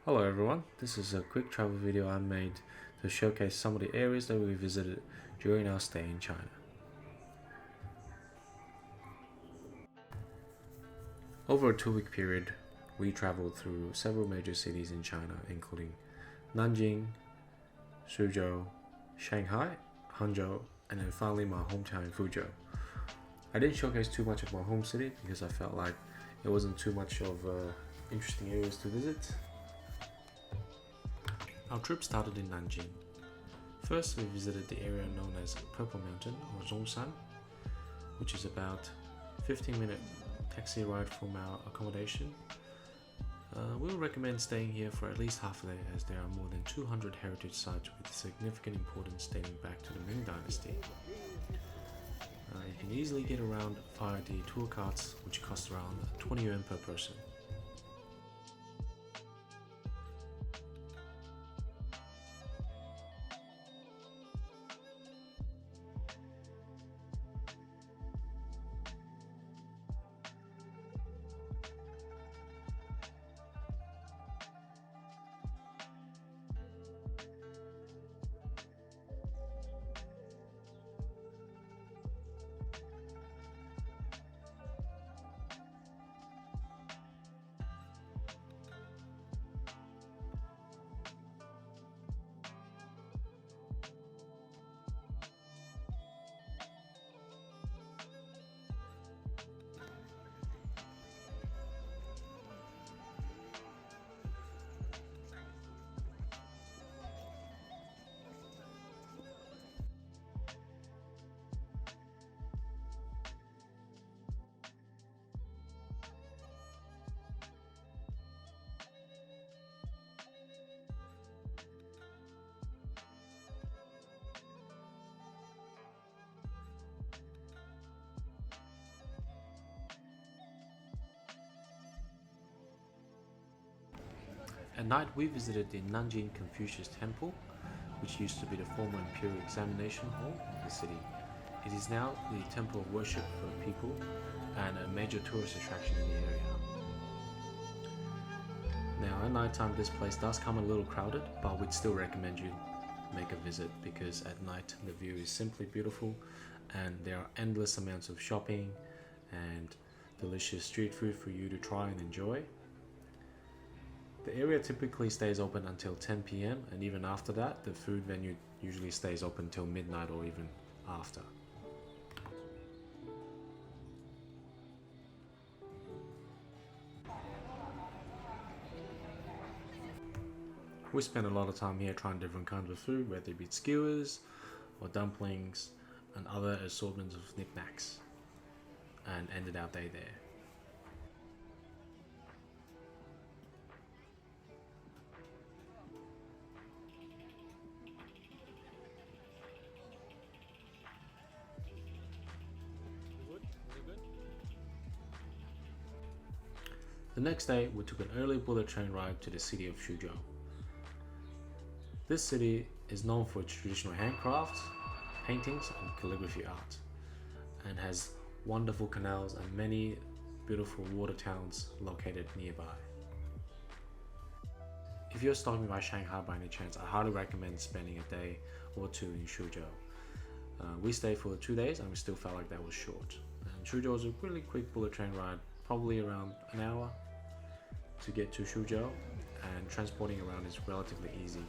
Hello everyone, this is a quick travel video I made to showcase some of the areas that we visited during our stay in China. Over a 2-week period, we traveled through several major cities in China including Nanjing, Suzhou, Shanghai, Hangzhou, and then finally my hometown in Fuzhou. I didn't showcase too much of my home city because I felt like it wasn't too much of interesting areas to visit. Our trip started in Nanjing. First, we visited the area known as Purple Mountain or Zhongshan, which is about 15-minute taxi ride from our accommodation. We'll recommend staying here for at least half a day as there are more than 200 heritage sites with significant importance dating back to the Ming Dynasty. You can easily get around via the tour carts, which cost around 20 yuan per person. At night, we visited the Nanjing Confucius Temple, which used to be the former imperial examination hall of the city. It is now the temple of worship for people and a major tourist attraction in the area. Now, at night time, this place does come a little crowded, but we'd still recommend you make a visit because at night the view is simply beautiful and there are endless amounts of shopping and delicious street food for you to try and enjoy. The area typically stays open until 10 p.m. and even after that, the food venue usually stays open till midnight or even after. We spent a lot of time here trying different kinds of food, whether it be skewers or dumplings and other assortments of knickknacks, and ended our day there. The next day, we took an early bullet train ride to the city of Suzhou. This city is known for its traditional handcrafts, paintings, and calligraphy art, and has wonderful canals and many beautiful water towns located nearby. If you're stopping by Shanghai by any chance, I highly recommend spending a day or two in Suzhou. We stayed for 2 days and we still felt like that was short. And Suzhou was a really quick bullet train ride, probably around an hour to get to Suzhou, and transporting around is relatively easy.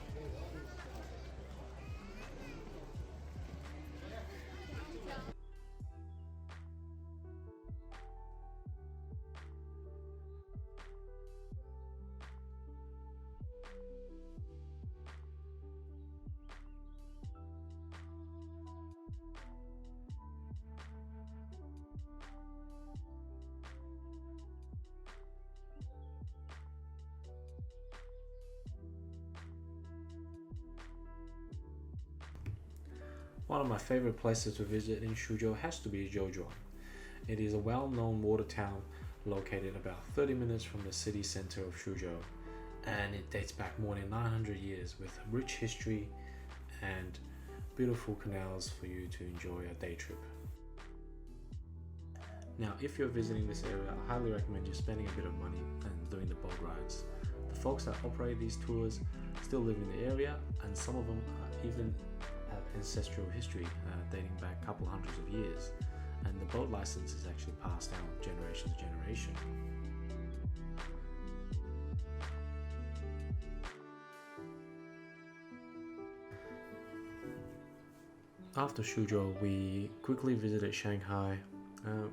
One of my favorite places to visit in Suzhou has to be Zhouzhuang. It is a well-known water town located about 30 minutes from the city center of Suzhou, and it dates back more than 900 years with rich history and beautiful canals for you to enjoy a day trip. Now, if you're visiting this area, I highly recommend you spending a bit of money and doing the boat rides. The folks that operate these tours still live in the area, and some of them even have ancestral history dating back a couple hundreds of years, and the boat license is actually passed down generation to generation. After Suzhou, we quickly visited Shanghai.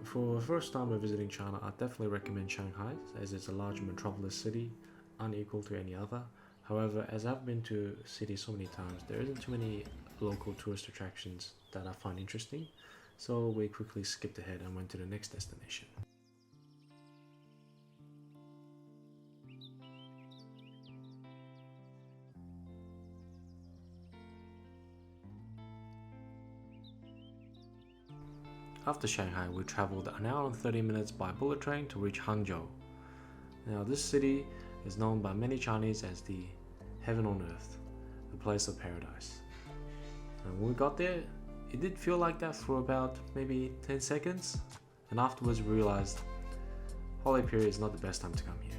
For the first time visiting China, I definitely recommend Shanghai, as it's a large metropolis city, unequal to any other. However, as I've been to the city so many times, there isn't too many local tourist attractions that I find interesting, so we quickly skipped ahead and went to the next destination. After Shanghai, we traveled an hour and 30 minutes by bullet train to reach Hangzhou. Now, this city is known by many Chinese as the heaven on earth, the place of paradise. And when we got there, it did feel like that for about maybe 10 seconds, and afterwards we realized holiday period is not the best time to come here.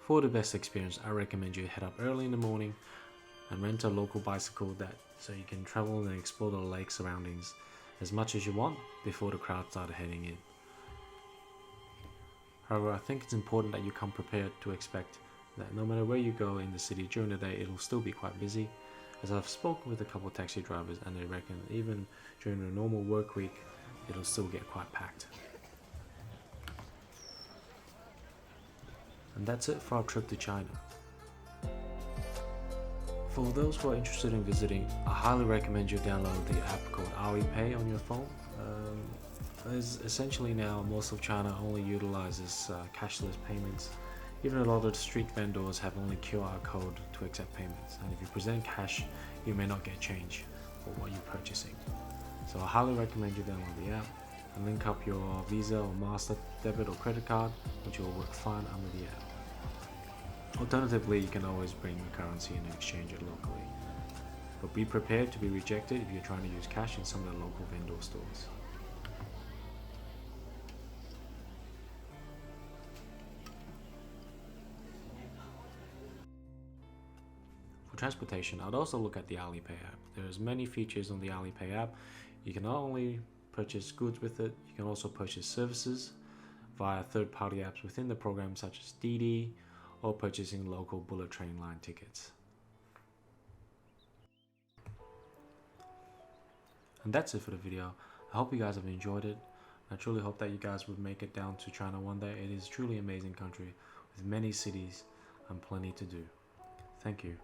For the best experience, I recommend you head up early in the morning and rent a local bicycle so you can travel and explore the lake surroundings as much as you want before the crowd started heading in. However, I think it's important that you come prepared to expect that no matter where you go in the city during the day, it'll still be quite busy, as I've spoken with a couple of taxi drivers and they reckon even during a normal work week, it'll still get quite packed. And that's it for our trip to China. For those who are interested in visiting, I highly recommend you download the app called Alipay on your phone. As essentially now most of China only utilizes cashless payments. Even a lot of the street vendors have only QR code to accept payments, and if you present cash, you may not get change for what you're purchasing. So I highly recommend you download the app and link up your Visa or Master debit or credit card, which will work fine under the app. Alternatively, you can always bring your currency and exchange it locally. But be prepared to be rejected if you're trying to use cash in some of the local vendor stores. For transportation, I'd also look at the Alipay app. There's many features on the Alipay app. You can not only purchase goods with it, you can also purchase services via third-party apps within the program such as Didi, or purchasing local bullet train line tickets. And that's it for the video. I hope you guys have enjoyed it. I truly hope that you guys would make it down to China one day. It is truly an amazing country with many cities and plenty to do. Thank you.